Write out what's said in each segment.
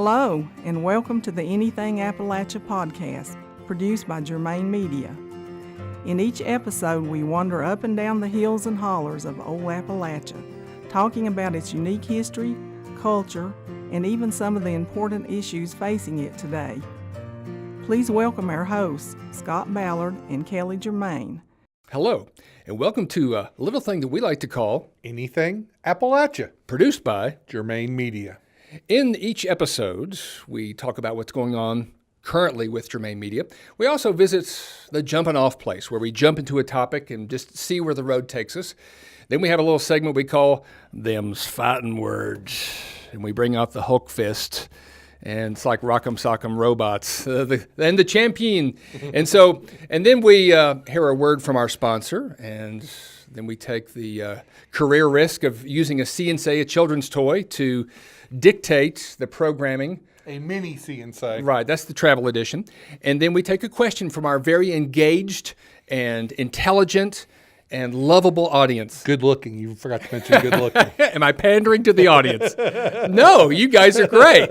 Hello, and welcome to the Anything Appalachia podcast, produced by Germain Media. In each episode, we wander up and down the hills and hollers of old Appalachia, talking about its unique history, culture, and even some of the important issues facing it today. Please welcome our hosts, Scott Ballard and Kelly Germain. Hello, and welcome to a little thing that we like to call Anything Appalachia, produced by Germain Media. In each episode, we talk about what's going on currently with Germain Media. We also visit the jumping off place where we jump into a topic and just see where the road takes us. Then we have a little segment we call Them's Fighting Words, and we bring out the Hulk fist, and it's like Rock'em Sock'em Robots, and the champion. And then we hear a word from our sponsor, and then we take the career risk of using a C&C, a children's toy, to dictate the programming. A mini C&C. Right, that's the travel edition. And then we take a question from our very engaged and intelligent and lovable audience. Good looking. You forgot to mention good looking. Am I pandering to the audience? No, you guys are great.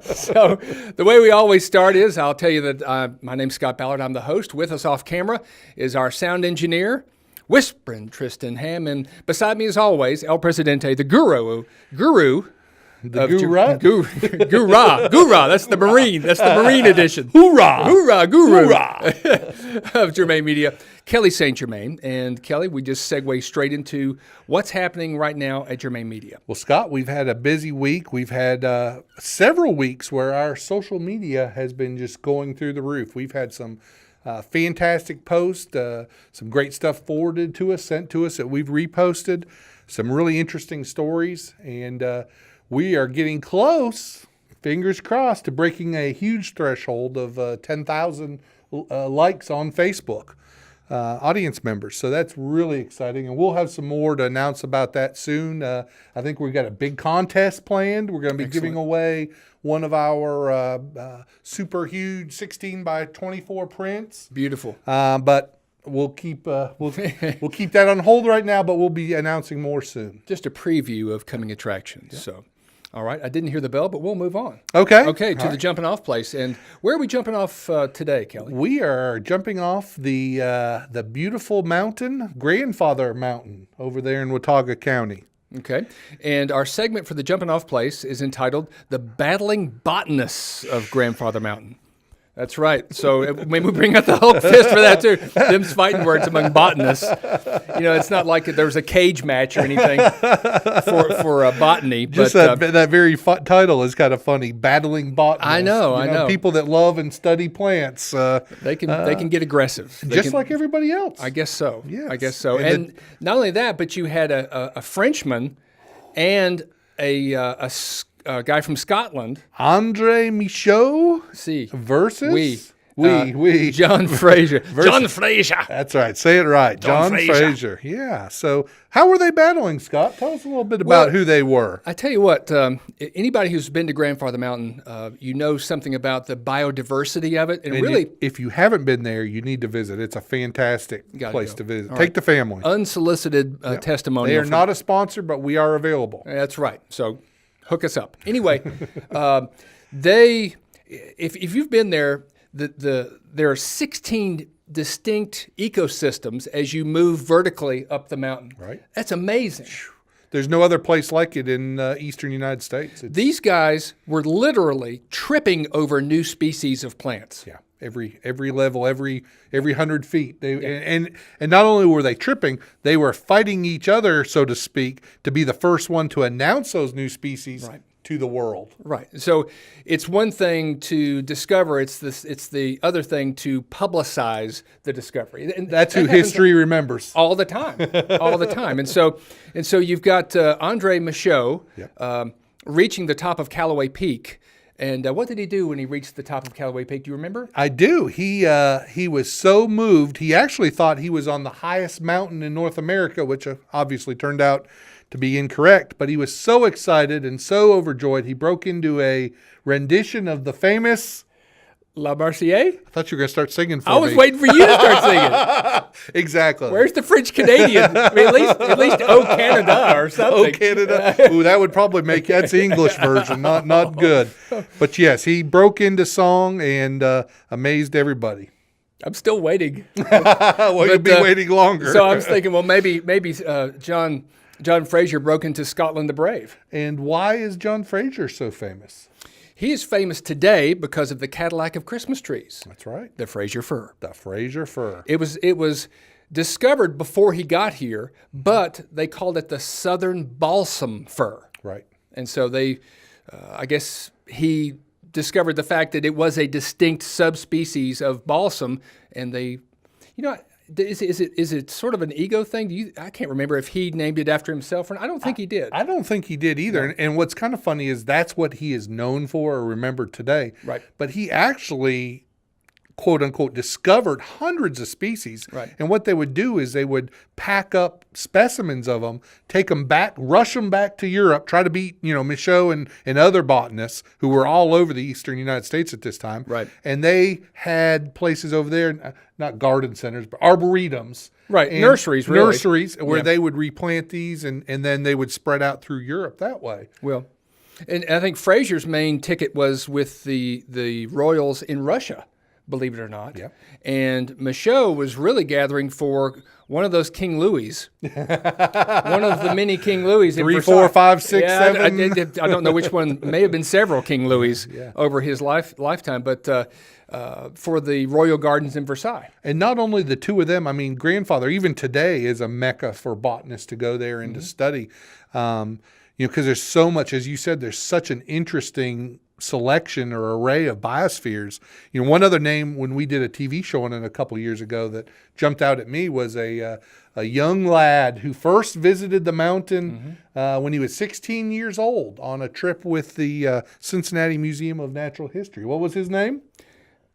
So the way we always start is I'll tell you that my name's Scott Ballard. I'm the host. With us off camera is our sound engineer, Whispering Tristan Ham. And beside me, as always, El Presidente, the guru. The guru? Guru. That's the Marine. That's the Marine edition. Hoorah! Hoorah, guru. Hoorah! Of Germain Media, Kelly St. Germain. And Kelly, we just segue straight into what's happening right now at Germain Media. Well, Scott, we've had a busy week. We've had several weeks where our social media has been just going through the roof. We've had some fantastic posts, some great stuff forwarded to us, sent to us that we've reposted, some really interesting stories, and we are getting close, fingers crossed, to breaking a huge threshold of 10,000 likes on Facebook, audience members. So that's really exciting, and we'll have some more to announce about that soon. I think we've got a big contest planned. We're going to be giving away one of our super huge 16 by 24 prints. Beautiful. But we'll keep we'll keep that on hold right now, but we'll be announcing more soon. Just a preview of coming attractions. Yeah. So, all right. I didn't hear the bell, but we'll move on. Okay. Okay, to the jumping off place. And where are we jumping off today, Kelly? We are jumping off the beautiful mountain, Grandfather Mountain, over there in Watauga County. Okay. And our segment for the jumping off place is entitled The Battling Botanists of Grandfather Mountain. That's right. So maybe we bring out the Hulk fist for that too. Them's fighting words among botanists. You know, it's not like there's a cage match or anything for botany. Just but, that very title is kind of funny. Battling botanists. I know. People that love and study plants. They can get aggressive. Like everybody else. I guess so. Yes. I guess so. And not only that, but you had a Frenchman and a guy from Scotland, Andre Michaud, versus John Fraser. John Fraser. That's right. Say it right. John Fraser. Yeah. So how were they battling, Scott? Tell us a little bit about who they were. I tell you what, anybody who's been to Grandfather Mountain, you know something about the biodiversity of it. And really, if you haven't been there, you need to visit. It's a fantastic place to visit. Take the family. Unsolicited testimonial. They are not a sponsor, but we are available. That's right. So hook us up. Anyway, if you've been there, there are 16 distinct ecosystems as you move vertically up the mountain. Right. That's amazing. There's no other place like it in eastern United States. These guys were literally tripping over new species of plants. Yeah. Every level, every 100 feet. And not only were they tripping, they were fighting each other, so to speak, to be the first one to announce those new species to the world. Right. So it's one thing to discover, it's the other thing to publicize the discovery. And that's who history remembers. All the time. All the time. And so you've got Andre Michaud reaching the top of Callaway Peak. And what did he do when he reached the top of Callaway Peak? Do you remember? I do. He was so moved. He actually thought he was on the highest mountain in North America, which obviously turned out to be incorrect. But he was so excited and so overjoyed, he broke into a rendition of the famous La Marseillaise? I thought you were going to start singing for I was me. waiting for you to start singing. Exactly. Where's the French Canadian? I mean, at least "Oh Canada" or something. Oh, Canada. Ooh, that would probably that's the English version, not good. But yes, he broke into song and amazed everybody. I'm still waiting. Well, you'll be waiting longer. So I was thinking, well, maybe John Fraser broke into Scotland the Brave. And why is John Fraser so famous? He is famous today because of the Cadillac of Christmas trees. That's right. The Fraser fir. The Fraser fir. It was discovered before he got here, but they called it the Southern Balsam fir. Right. And so I guess he discovered the fact that it was a distinct subspecies of balsam, and is it sort of an ego thing? I can't remember if he named it after himself or not. I don't think he did. I don't think he did either. No. And what's kind of funny is that's what he is known for or remembered today. Right. But he actually, quote unquote, discovered hundreds of species. Right. And what they would do is they would pack up specimens of them, take them back, rush them back to Europe, try to beat, Michaud and other botanists who were all over the eastern United States at this time. Right. And they had places over there, not garden centers, but arboretums. Right, nurseries, really. Nurseries where they would replant these and then they would spread out through Europe that way. Well, and I think Fraser's main ticket was with the royals in Russia, believe it or not. Yeah. And Michaud was really gathering for one of those King Louis. One of the many King Louis in 3, Versailles. 4, 5, 6, yeah, 7. I don't know which one. May have been several King Louis over his lifetime, but for the royal gardens in Versailles. And not only the two of them, I mean, Grandfather, even today, is a mecca for botanists to go there and to study. Because there's so much, as you said, there's such an interesting selection or array of biospheres. One other name when we did a TV show on it a couple years ago that jumped out at me was a young lad who first visited the mountain when he was 16 years old on a trip with the Cincinnati Museum of Natural History. What was his name?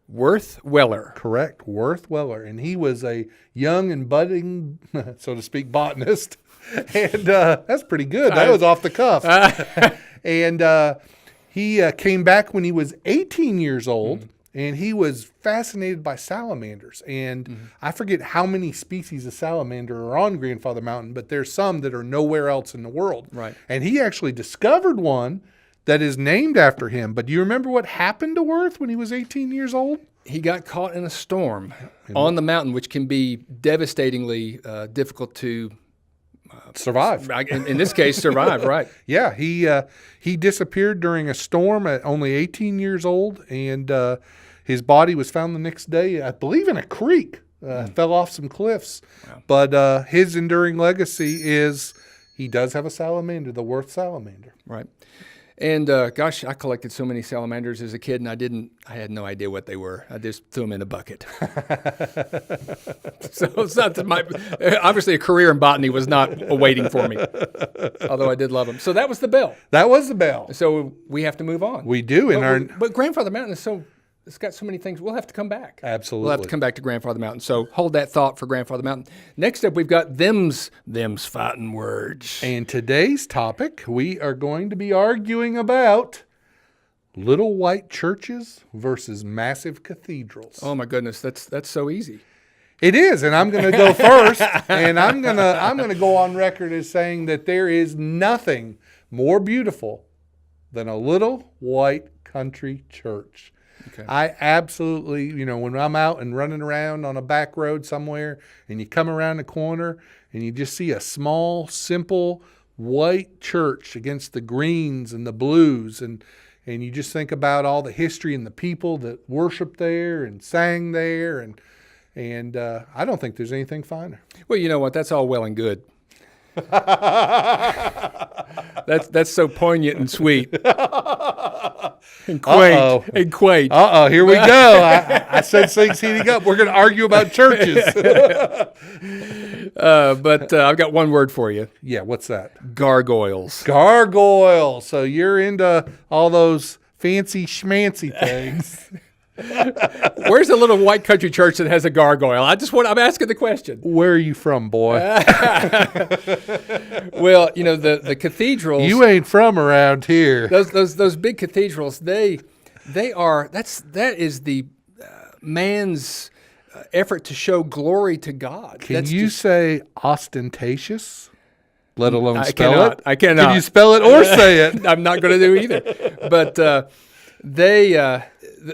Worth Weller. Correct, Worth Weller. And he was a young and budding, so to speak, botanist. And that's pretty good. That was off the cuff. And he came back when he was 18 years old, and he was fascinated by salamanders. And I forget how many species of salamander are on Grandfather Mountain, but there's some that are nowhere else in the world. Right. And he actually discovered one that is named after him. But do you remember what happened to Worth when he was 18 years old? He got caught in a storm on the mountain, which can be devastatingly difficult to survive. In this case, survive, right. Yeah, he disappeared during a storm at only 18 years old, and his body was found the next day, I believe, in a creek. Fell off some cliffs. Wow. But his enduring legacy is he does have a salamander, the Worth salamander. Right. And gosh, I collected so many salamanders as a kid, and I had no idea what they were. I just threw them in a bucket. So it's not that obviously a career in botany was not awaiting for me, although I did love them. So that was the bell. That was the bell. So we have to move on. We do. But Grandfather Mountain is it's got so many things. We'll have to come back. Absolutely. We'll have to come back to Grandfather Mountain. So hold that thought for Grandfather Mountain. Next up, we've got them's fighting words. And today's topic, we are going to be arguing about little white churches versus massive cathedrals. Oh my goodness, that's so easy. It is, and I'm going to go first, and I'm going to go on record as saying that there is nothing more beautiful than a little white country church. Okay. I absolutely, when I'm out and running around on a back road somewhere and you come around the corner and you just see a small, simple white church against the greens and the blues and you just think about all the history and the people that worshiped there and sang there and I don't think there's anything finer. Well, you know what? That's all well and good. That's so poignant and sweet. And quaint. Here we go. I said things heating up. We're going to argue about churches. But I've got one word for you. Yeah, what's that? Gargoyles. Gargoyles. So you're into all those fancy schmancy things. Where's the little white country church that has a gargoyle? I'm asking the question. Where are you from, boy? Well, the cathedrals. You ain't from around here. Those big cathedrals, That is the man's effort to show glory to God. Can you say ostentatious? Let alone I spell cannot. it? I cannot. Can you spell it or say it? I'm not going to do either. But the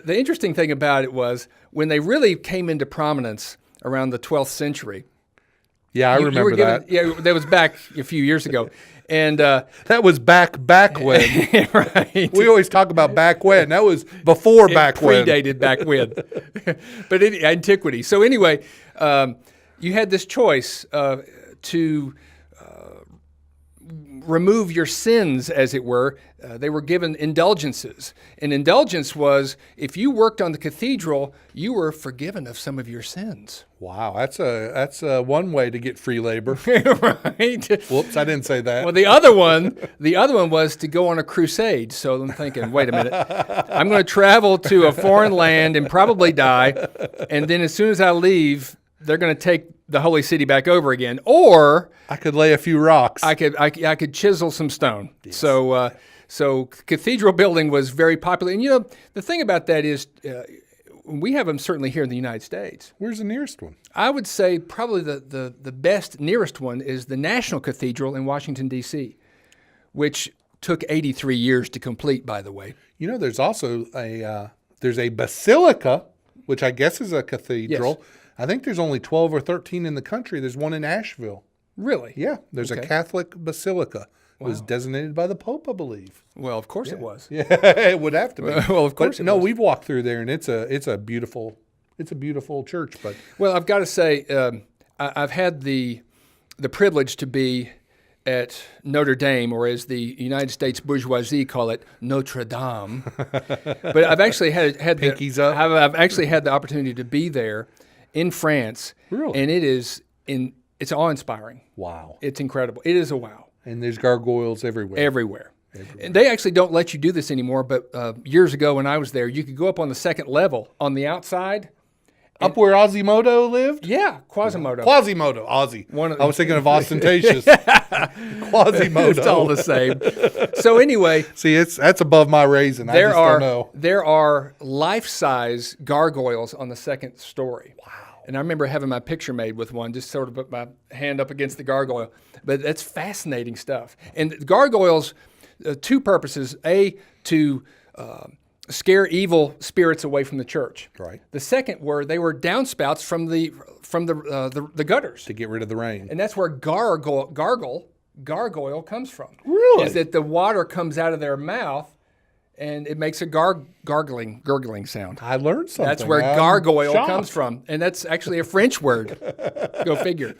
interesting thing about it was when they really came into prominence around the 12th century. Yeah, I remember that. Yeah, that was back a few years ago. And that was back when. Right. We always talk about back when. That was before back when. Predated back when. But antiquity. So anyway, you had this choice to remove your sins, as it were. They were given indulgences. An indulgence was if you worked on the cathedral, you were forgiven of some of your sins. Wow, that's one way to get free labor. Right. Whoops, I didn't say that. Well, the other one was to go on a crusade. So I'm thinking, wait a minute, I'm going to travel to a foreign land and probably die, and then as soon as I leave, they're going to take the holy city back over again. Or I could lay a few rocks. I could chisel some stone. Yes. So cathedral building was very popular. And the thing about that is we have them certainly here in the United States. Where's the nearest one? I would say probably the best nearest one is the National Cathedral in Washington, D.C., which took 83 years to complete, by the way. There's also there's a basilica, which I guess is a cathedral. Yes. I think there's only 12 or 13 in the country. There's one in Asheville. Really? Yeah, there's a Catholic basilica. Wow. It was designated by the Pope, I believe. Well, of course it was. Yeah, it would have to be. Well, of course. No, we've walked through there, and it's a beautiful church. But well, I've got to say, I've had the privilege to be at Notre Dame, or as the United States bourgeoisie call it, Notre Dame. But I've actually had Pinkies up. I've actually had the opportunity to be there in France. Really? And it's awe-inspiring. Wow. It's incredible. It is a wow. And there's gargoyles everywhere. Everywhere. And they actually don't let you do this anymore, but years ago when I was there, you could go up on the second level on the outside. Up where Quasimodo lived? Yeah, Quasimodo. Quasimodo, Ozzy. I was thinking of ostentatious. Quasimodo. It's all the same. So anyway. See, that's above my raising. I just don't know. There are life-size gargoyles on the second story. Wow. And I remember having my picture made with one, just sort of put my hand up against the gargoyle. But that's fascinating stuff. And gargoyles, two purposes. A, to scare evil spirits away from the church. Right. The second they were downspouts from the gutters. To get rid of the rain. And that's where gargoyle comes from. Really? Is that the water comes out of their mouth and it makes a gurgling sound. I learned something. That's where gargoyle comes from. And that's actually a French word. Go figure.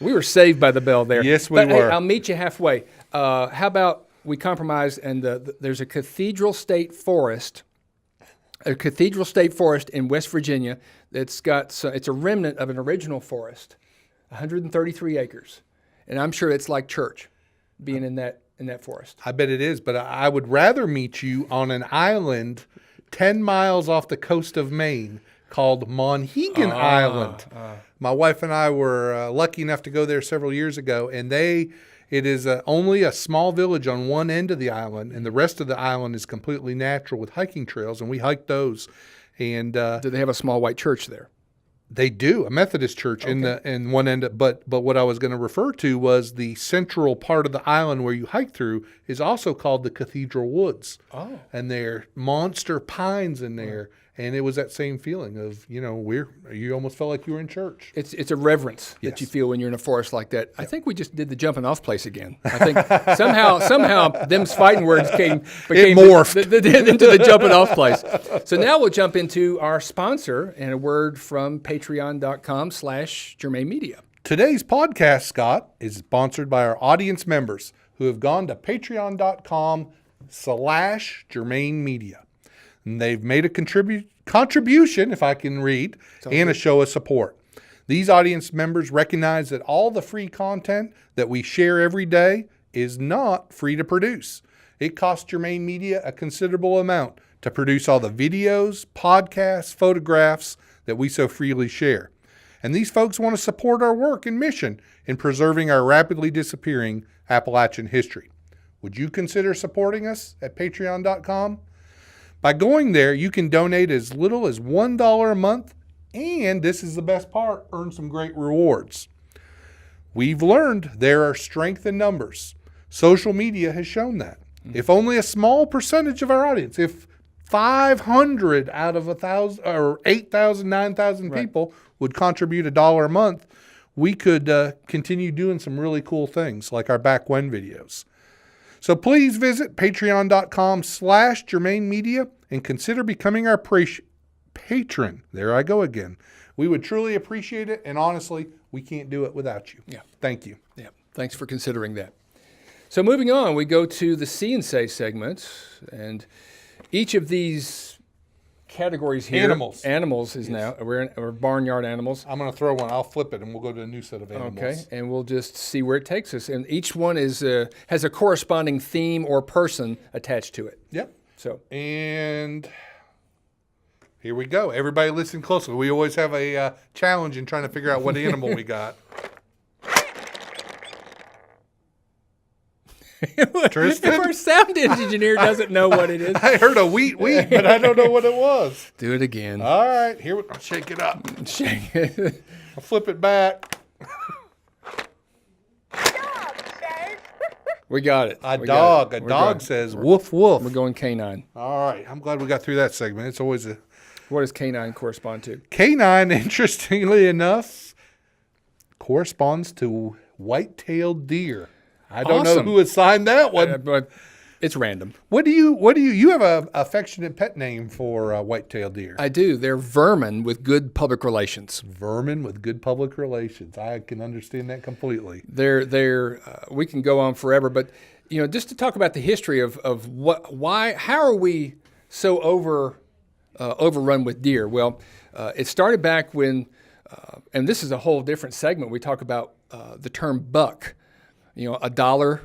We were saved by the bell there. Yes, we were. Hey, I'll meet you halfway. How about we compromise and there's a cathedral state forest in West Virginia that's got, it's a remnant of an original forest, 133 acres. And I'm sure it's like church being in that forest. I bet it is, but I would rather meet you on an island 10 miles off the coast of Maine called Monhegan Island. My wife and I were lucky enough to go there several years ago, and it is only a small village on one end of the island, and the rest of the island is completely natural with hiking trails, and we hiked those. And do they have a small white church there? They do, a Methodist church in one end. But what I was going to refer to was the central part of the island where you hike through is also called the Cathedral Woods. Oh. And there are monster pines in there. And it was that same feeling of, you almost felt like you were in church. It's a reverence that you feel when you're in a forest like that. Yep. I think we just did the jumping off place again. I think somehow them's fighting words became morphed into the jumping off place. So now we'll jump into our sponsor and a word from patreon.com/Germain Media. Today's podcast, Scott, is sponsored by our audience members who have gone to patreon.com/Germain Media. And they've made a contribution, if I can read, and a show of support. These audience members recognize that all the free content that we share every day is not free to produce. It costs Germain Media a considerable amount to produce all the videos, podcasts, photographs that we so freely share. And these folks want to support our work and mission in preserving our rapidly disappearing Appalachian history. Would you consider supporting us at patreon.com? By going there, you can donate as little as $1 a month, and this is the best part, earn some great rewards. We've learned there are strength in numbers. Social media has shown that. If only a small percentage of our audience, if 500 out of 1,000 or 8,000, 9,000 people would contribute $1 a month, we could continue doing some really cool things like our back when videos. So please visit patreon.com/Jermaine Media and consider becoming our patron. There I go again. We would truly appreciate it, and honestly, we can't do it without you. Yeah. Thank you. Yeah. Thanks for considering that. So moving on, we go to the See and Say segment, and each of these categories here, animals is now, we're barnyard animals. I'm going to throw one. I'll flip it, and we'll go to a new set of animals. Okay, and we'll just see where it takes us. And each one is has a corresponding theme or person attached to it. Yep. So, and here we go. Everybody listen closely. We always have a challenge in trying to figure out what animal we got. Tristan? If our sound engineer doesn't know what it is. I heard a wheat, but I don't know what it was. Do it again. All right, here I'll shake it up. Shake it. I'll flip it back. We got it. A dog says woof woof. We're going canine. All right, I'm glad we got through that segment. It's always a... What does canine correspond to? Canine, interestingly enough, corresponds to white-tailed deer. I don't know who assigned that one. But it's random. What do you have a affectionate pet name for white-tailed deer? I do. They're vermin with good public relations. Vermin with good public relations. I can understand that completely. We can go on forever, but just to talk about the history of how are we so overrun with deer? Well, it started back when, and this is a whole different segment. We talk about the term buck. $1,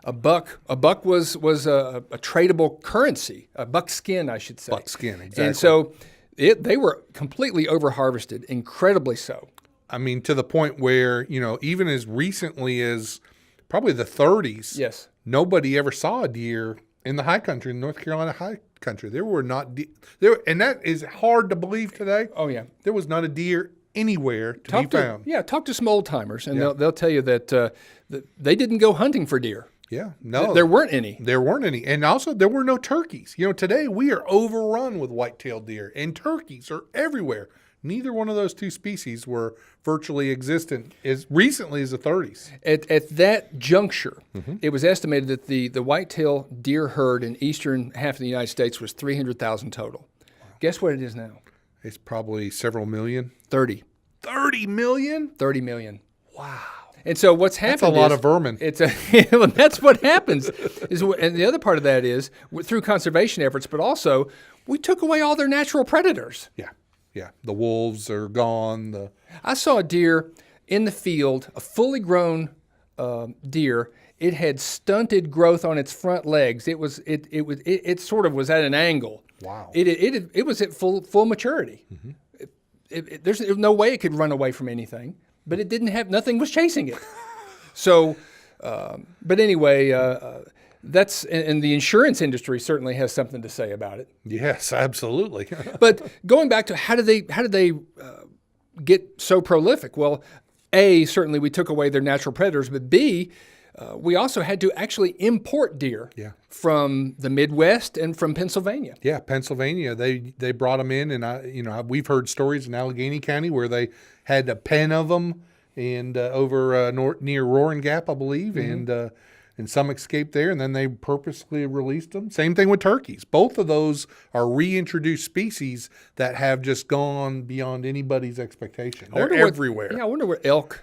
a buck. A buck was a tradable currency, a buckskin, I should say. Buckskin, exactly. And so they were completely overharvested, incredibly so. I mean, to the point where, even as recently as probably the 30s, yes, nobody ever saw a deer in the high country, in North Carolina high country. There were not there, and that is hard to believe today. Oh yeah, there was not a deer anywhere to be found. Talk to some old timers, and they'll tell you that they didn't go hunting for deer. Yeah, no, there weren't any. There weren't any, and also there were no turkeys. Today we are overrun with white-tailed deer, and turkeys are everywhere. Neither one of those two species were virtually existent as recently as the 30s. At that juncture, it was estimated that the white-tailed deer herd in eastern half of the United States was 300,000 total. Wow. Guess what it is now? It's probably several million. 30. 30 million? 30 million. Wow. And so what's happened That's a lot of vermin. That's what happens. And the other part of that is through conservation efforts, but also we took away all their natural predators. Yeah. Yeah, the wolves are gone. I saw a deer in the field, a fully grown deer. It had stunted growth on its front legs. It sort of was at an angle. Wow. It was at full maturity. Mm-hmm. There's no way it could run away from anything, but it didn't have, nothing was chasing it. So, but anyway, that's, and the insurance industry certainly has something to say about it. Yes, absolutely. But going back to how did they get so prolific? Well, A, certainly we took away their natural predators, but B, we also had to actually import deer from the Midwest and from Pennsylvania. Yeah, Pennsylvania. They brought them in, and we've heard stories in Allegheny County where they had a pen of them, and over near Roaring Gap, I believe, and some escaped there, and then they purposely released them. Same thing with turkeys. Both of those are reintroduced species that have just gone beyond anybody's expectation. They're everywhere. I wonder what elk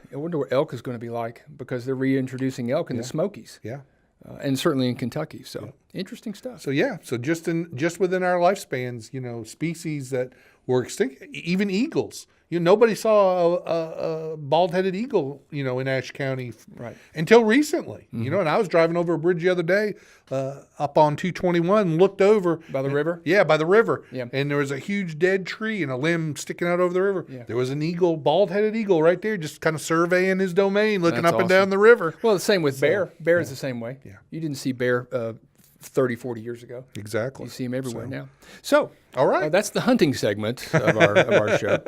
is going to be like, because they're reintroducing elk in the Smokies. Yeah. And certainly in Kentucky. So interesting stuff. So so just within our lifespans, species that were extinct, even eagles. nobody saw a bald-headed eagle, in Ashe County Right. until recently. And I was driving over a bridge the other day up on 221, looked over. By the river? Yeah, by the river. Yeah. And there was a huge dead tree and a limb sticking out over the river. Yeah. There was an eagle, bald-headed eagle right there, just kind of surveying his domain, looking That's up and awesome. down the river. Well, the same with bear. Bear is the same way. Yeah. You didn't see bear 30, 40 years ago. Exactly. You see them everywhere now. So, All right. that's the hunting segment of our show.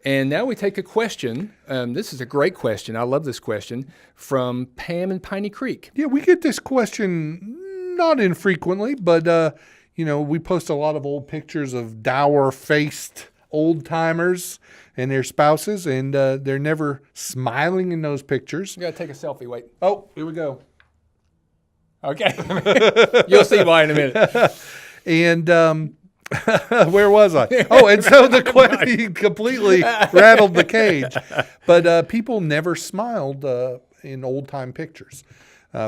And now we take a question. This is a great question. I love this question from Pam in Piney Creek. Yeah, we get this question not infrequently, but, we post a lot of old pictures of dour-faced old-timers and their spouses, and they're never smiling in those pictures. You got to take a selfie. Wait. Oh, here we go. Okay. You'll see why in a minute. And where was I? Oh, and so the question completely rattled the cage. But people never smiled in old-time pictures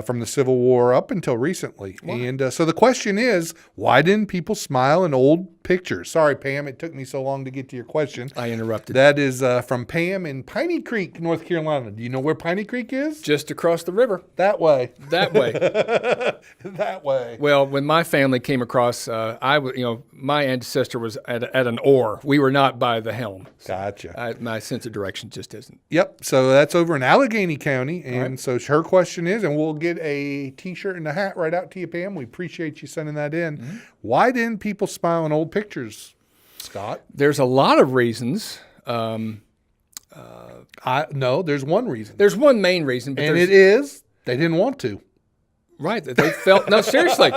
from the Civil War up until recently. Why? And so the question is, why didn't people smile in old pictures? Sorry, Pam, it took me so long to get to your question. I interrupted. That is from Pam in Piney Creek, North Carolina. Do you know where Piney Creek is? Just across the river. That way. That way. That way. Well, when my family came across, my ancestor was at an oar. We were not by the helm. Gotcha. My sense of direction just isn't. Yep. So that's over in Allegheny County. And right. so her question is, and we'll get a T-shirt and a hat right out to you, Pam. We appreciate you sending that in. Mm-hmm. Why didn't people smile in old pictures, Scott? There's a lot of reasons. No, there's one reason. There's one main reason. But and it is they didn't want to. Right. They felt, no, seriously.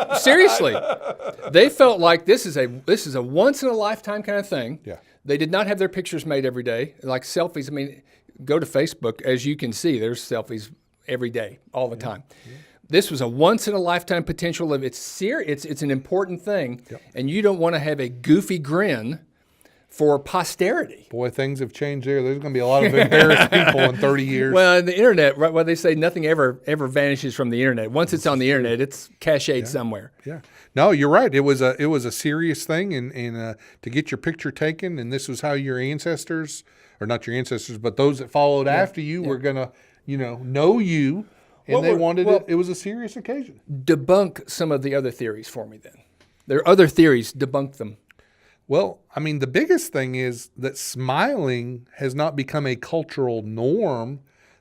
They felt like this is a once in a lifetime kind of thing. Yeah. They did not have their pictures made every day. Like selfies. I mean, go to Facebook. As you can see, there's selfies every day, all the time. Yeah. This was a once in a lifetime potential of it's an important thing. Yep. And you don't want to have a goofy grin for posterity. Boy, things have changed there. There's going to be a lot of embarrassed people in 30 years. Well, the internet, right? Well, they say nothing ever vanishes from the internet. Once it's on the internet, it's cached somewhere. Yeah. No, you're right. It was a serious thing, and to get your picture taken, and this was how your ancestors, or not your ancestors, but those that followed after you were going to, know you, and they wanted it. It was a serious occasion. Debunk some of the other theories for me then. There are other theories. Debunk them. Well, I mean, the biggest thing is that smiling has not become a cultural norm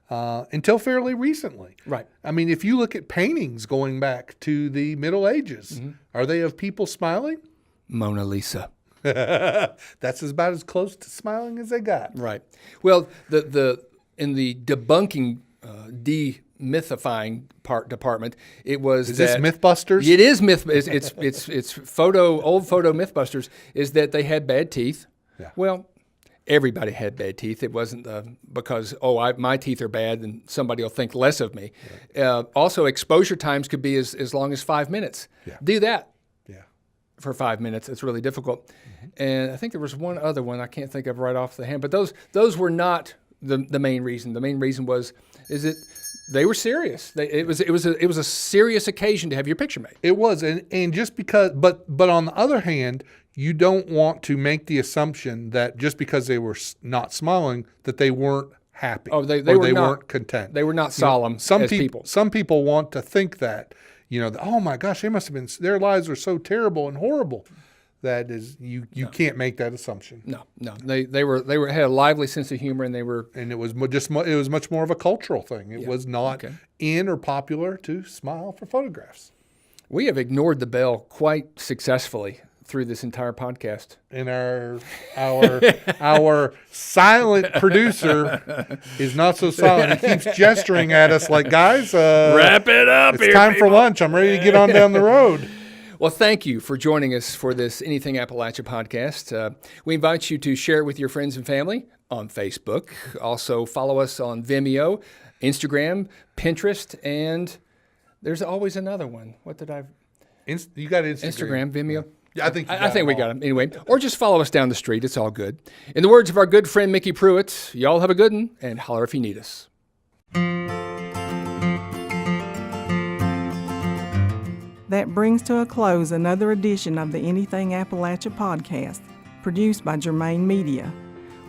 until fairly recently. Right. I mean, if you look at paintings going back to the Middle Ages, are they of people smiling? Mona Lisa. That's about as close to smiling as they got. Right. Well, in the debunking, demythifying department, it was Is this MythBusters? It is It's old photo MythBusters. Is that they had bad teeth? Yeah. Well, everybody had bad teeth. It wasn't because my teeth are bad and somebody will think less of me. Right. Also, exposure times could be as long as 5 minutes. Yeah. Do that. Yeah. For 5 minutes, it's really difficult. Mm-hmm. And I think there was one other one I can't think of right off the hand, but those were not the main reason. The main reason is that they were serious. It was a serious occasion to have your picture made. It was, and just because, but on the other hand, you don't want to make the assumption that just because they were not smiling that they weren't happy. Oh, they weren't content. They were not solemn as people. Some people want to think that, oh my gosh, their lives were so terrible and horrible. That is, you can't make that assumption. No. They had a lively sense of humor, and it was much more of a cultural thing. It was not in or popular to smile for photographs. We have ignored the bell quite successfully through this entire podcast. And our silent producer is not so silent. He keeps gesturing at us like, guys, wrap it up. It's time for lunch. I'm ready to get on down the road. Well, thank you for joining us for this Anything Appalachia podcast. We invite you to share it with your friends and family on Facebook. Also, follow us on Vimeo, Instagram, Pinterest, and there's always another one. What did I... You got Instagram. Vimeo. Yeah, I think we got them. Anyway, or just follow us down the street. It's all good. In the words of our good friend Mickey Pruitt, y'all have a good one, and holler if you need us. That brings to a close another edition of the Anything Appalachia podcast, produced by Germain Media.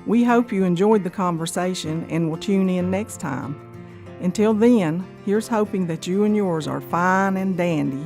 We hope you enjoyed the conversation and will tune in next time. Until then, here's hoping that you and yours are fine and dandy.